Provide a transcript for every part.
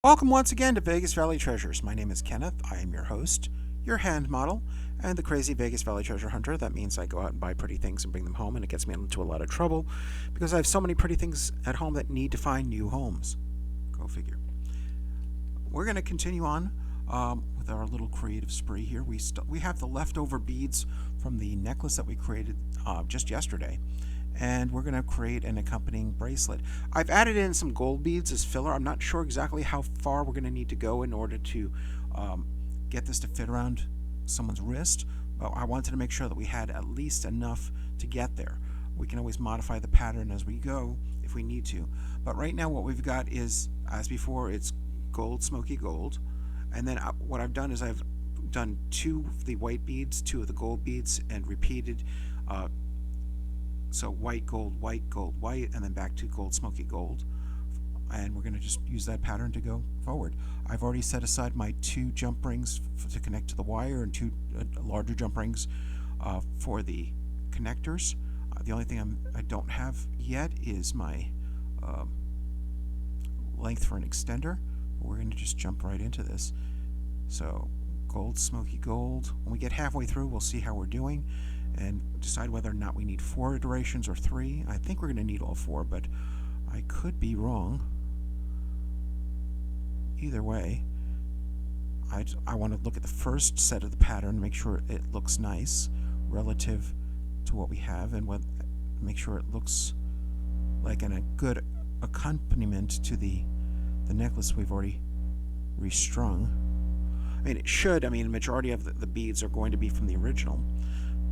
Welcome once again to Vegas Valley Treasures. My name is Kenneth. I am your host, your hand model, and the crazy Vegas Valley treasure hunter. That means I go out and buy pretty things and bring them home, and it gets me into a lot of trouble because I have so many pretty things at home that need to find new homes. Go figure. We're going to continue on with our little creative spree here. We have the leftover beads from the necklace that we created just yesterday, and we're going to create an accompanying bracelet. I've added in some gold beads as filler. I'm not sure exactly how far we're going to need to go in order to um, get this to fit around someone's wrist, but I wanted to make sure that we had at least enough to get there. We can always modify the pattern as we go if we need to. But right now what we've got is, as before, it's gold, smoky gold. And then what I've done is I've done two of the white beads, two of the gold beads, and repeated uh, so white, gold, white, gold, white, and then back to gold, smoky gold. And we're going to just use that pattern to go forward. I've already set aside my two jump rings to connect to the wire and two larger jump rings for the connectors. The only thing I don't have yet is my length for an extender. We're going to just jump right into this. So gold, smoky gold. When we get halfway through, we'll see how we're doing and decide whether or not we need 4 iterations or 3. I think we're going to need all 4, but I could be wrong. Either way, I want to look at the first set of the pattern, make sure it looks nice relative to what we have, and make sure it looks like a good accompaniment to the necklace we've already restrung. I mean, it should. I mean, the majority of the beads are going to be from the original,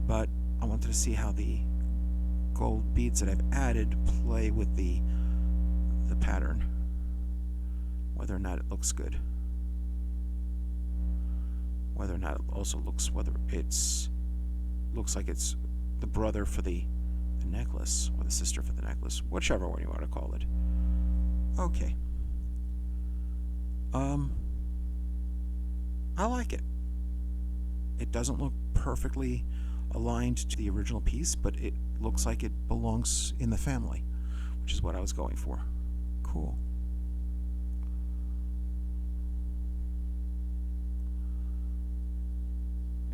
but I wanted to see how the gold beads that I've added play with the pattern, whether or not it looks good, whether or not it also looks looks like it's the brother for the necklace or the sister for the necklace, whichever one you want to call it. Okay. I like it. It doesn't look perfectly aligned to the original piece, but it looks like it belongs in the family, which is what I was going for. Cool.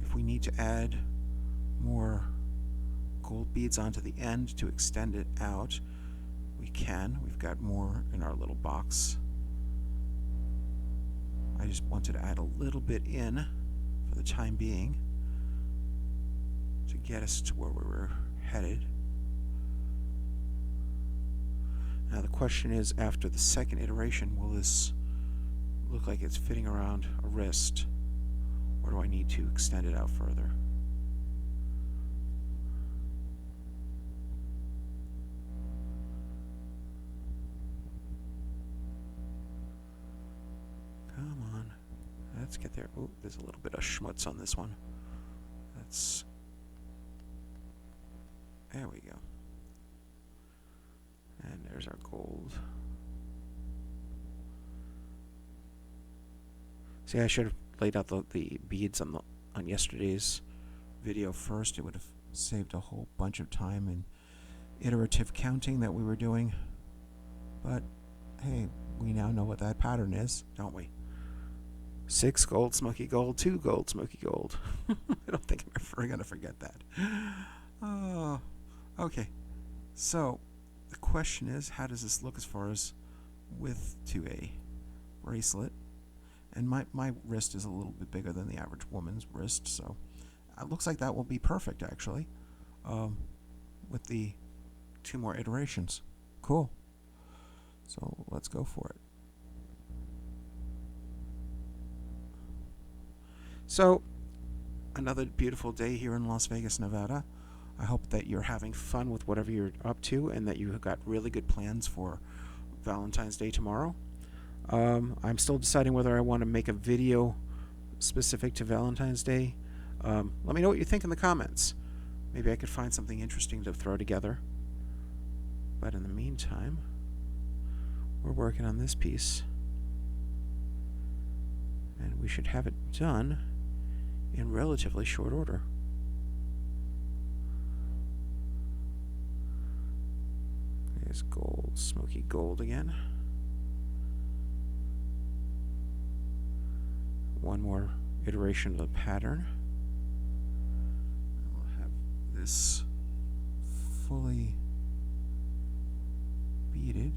If we need to add more gold beads onto the end to extend it out, we can. We've got more in our little box. I just wanted to add a little bit in for the time being to get us to where we were headed. Now the question is, after the second iteration, will this look like it's fitting around a wrist, or do I need to extend it out further? Come on. Let's get there. Oh, there's a little bit of schmutz on this one. There we go. And there's our gold. See, I should have laid out the beads on yesterday's video first. It would have saved a whole bunch of time and iterative counting that we were doing. But hey, we now know what that pattern is, don't we? 6 gold, smoky gold, 2 gold, smoky gold. I don't think I'm ever going to forget that. Oh, okay. So, the question is, how does this look as far as width to a bracelet? And my wrist is a little bit bigger than the average woman's wrist, so it looks like that will be perfect, actually, with the 2 more iterations. Cool. So, let's go for it. So, another beautiful day here in Las Vegas, Nevada. I hope that you're having fun with whatever you're up to and that you have got really good plans for Valentine's Day tomorrow. I'm still deciding whether I want to make a video specific to Valentine's Day. Let me know what you think in the comments. Maybe I could find something interesting to throw together. But in the meantime, we're working on this piece. And we should have it done in relatively short order. There's gold, smoky gold again. one more iteration of the pattern. We'll have this fully beaded.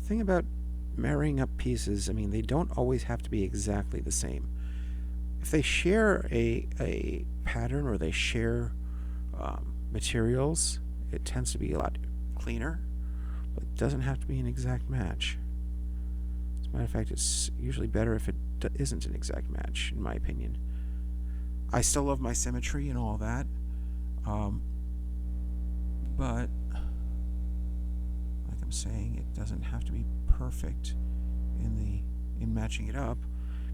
Thing about marrying up pieces, I mean, they don't always have to be exactly the same. If they share a pattern or they share materials, it tends to be a lot cleaner, but it doesn't have to be an exact match. As a matter of fact, it's usually better if it isn't an exact match, in my opinion. I still love my symmetry and all that, but like I'm saying, it doesn't have to be perfect in matching it up,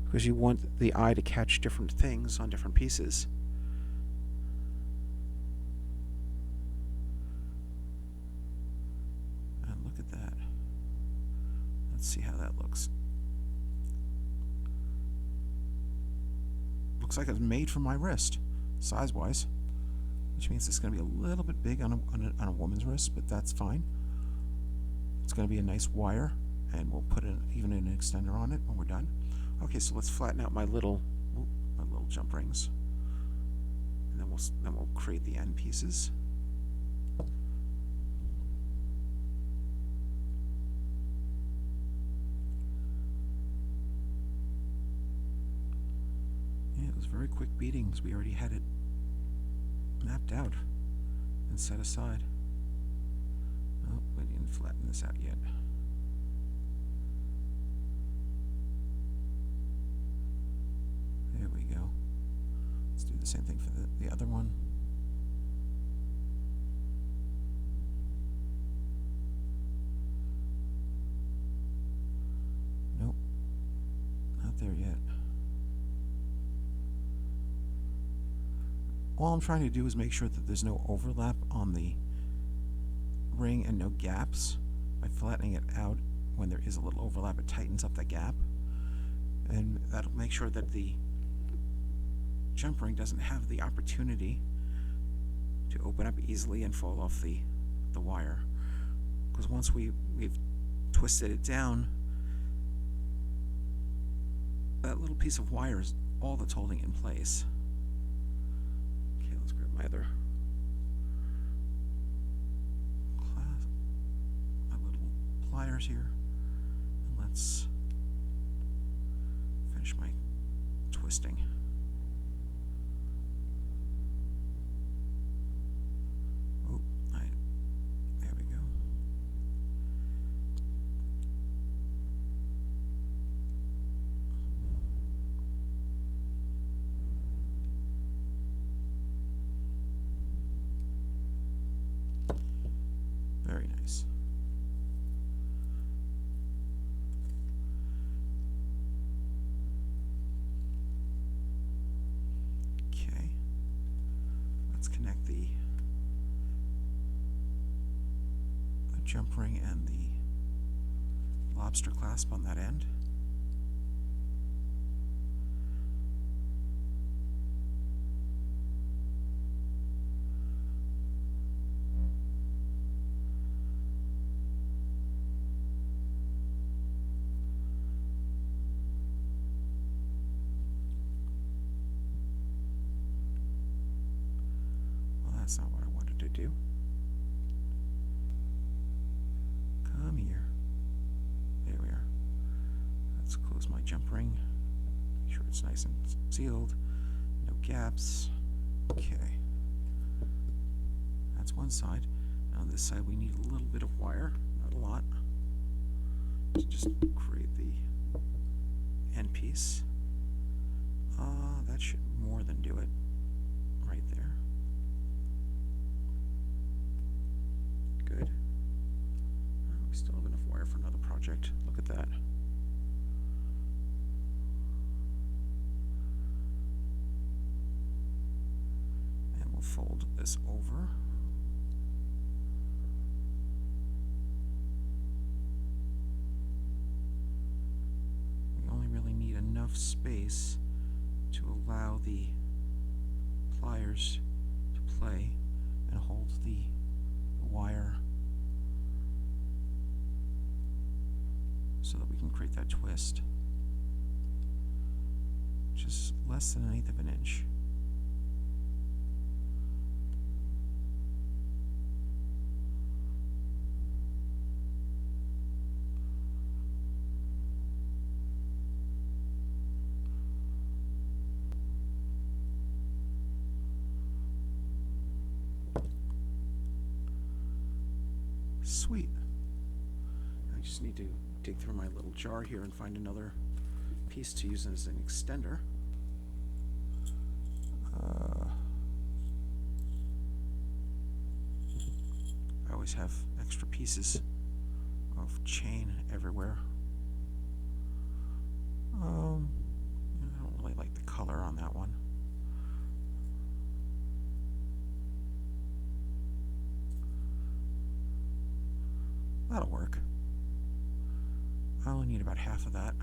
because you want the eye to catch different things on different pieces. And look at that. Let's see how that looks. Looks like it's made for my wrist, size-wise, which means it's going to be a little bit big on a woman's wrist, but that's fine. It's going to be a nice wire, and we'll put even an extender on it when we're done. Okay, so let's flatten out my little jump rings, and then we'll create the end pieces. Yeah, it was very quick beading because we already had it mapped out and set aside. Oh, we didn't flatten this out yet. There we go. Let's do the same thing for the other one. Nope, not there yet. All I'm trying to do is make sure that there's no overlap on the ring and no gaps. By flattening it out, when there is a little overlap, it tightens up the gap, and that'll make sure that the jump ring doesn't have the opportunity to open up easily and fall off the wire. Because once we've twisted it down, that little piece of wire is all that's holding it in place. Okay, let's grab my other little pliers here, and let's finish my twisting. There we go. Very nice. Okay. Let's connect the jump ring and the lobster clasp on that end. Well, that's not what I wanted to do. Come here. There we are. Let's close my jump ring. Make sure it's nice and sealed. No gaps. Okay. That's one side. Now on this side we need a little bit of wire, not a lot, to just create the end piece. That should more than do it right there. Good. We still have enough wire for another project. Look at that. And we'll fold this over. We only enough space to allow the pliers to play and hold the wire so that we can create that twist, which is less than 1/8 of an inch. Sweet. I just need to dig through my little jar here and find another piece to use as an extender. I always have extra pieces of chain everywhere. I don't really like the color on that one. That'll work. I only need about half of that.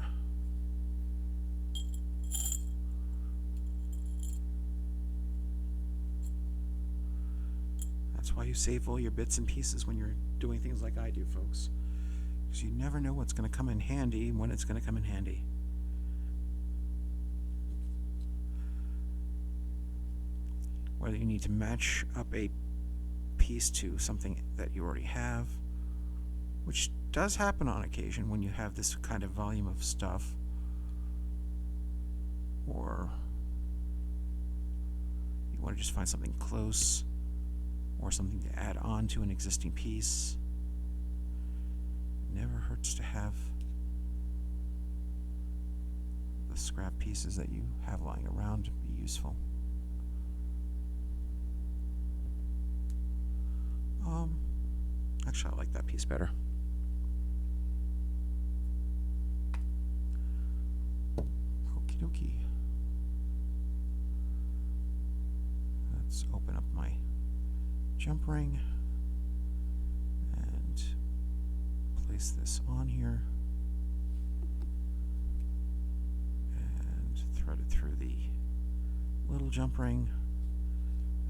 That's why you save all your bits and pieces when you're doing things like I do, folks. Because you never know what's going to come in handy and when it's going to come in handy. Whether you need to match up a piece to something that you already have, which does happen on occasion when you have this kind of volume of stuff, or you want to just find something close or something to add on to an existing piece. It never hurts to have the scrap pieces that you have lying around be useful. Actually, I like that piece better. Okie dokie. Let's open up my jump ring and place this on here and thread it through the little jump ring,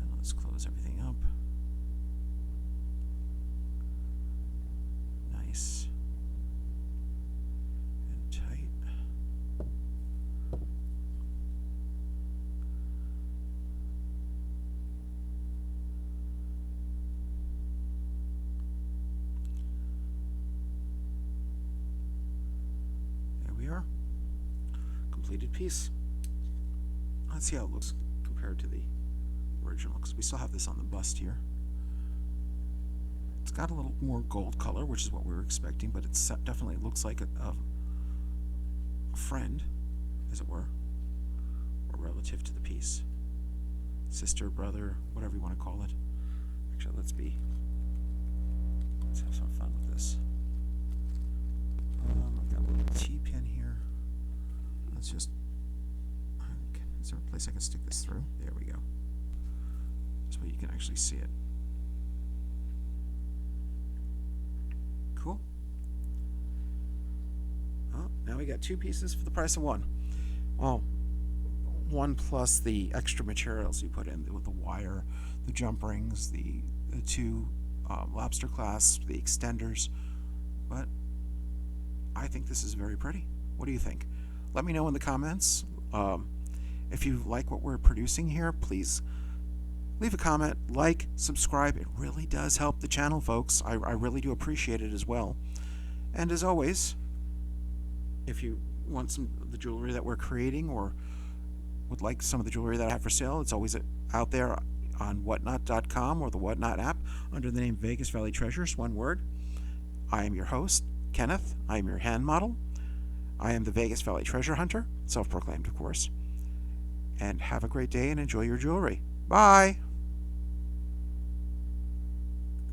and let's close everything up. Nice and tight. There we are. Completed piece. Let's see how it looks compared to the original, because we still have this on the bust here. It's got a little more gold color, which is what we were expecting, but it definitely looks like a friend, as it were, or relative to the piece. Sister, brother, whatever you want to call it. Actually, let's have some fun with this. I've got a little T-pin here. Let's just, is there a place I can stick this through? There we go. So you can actually see it. Cool. Oh, now we got two pieces for the price of one. Well, one plus the extra materials you put in with the wire, the jump rings, the two lobster clasps, the extenders. But I think this is very pretty. What do you think? Let me know in the comments. If you like what we're producing here, please leave a comment, like, subscribe. It really does help the channel, folks. I really do appreciate it as well. And as always, if you want some of the jewelry that we're creating or would like some of the jewelry that I have for sale, it's always out there on whatnot.com or the Whatnot app under the name Vegas Valley Treasures, one word. I am your host, Kenneth. I am your hand model. I am the Vegas Valley Treasure Hunter, self-proclaimed, of course. And have a great day and enjoy your jewelry. Bye!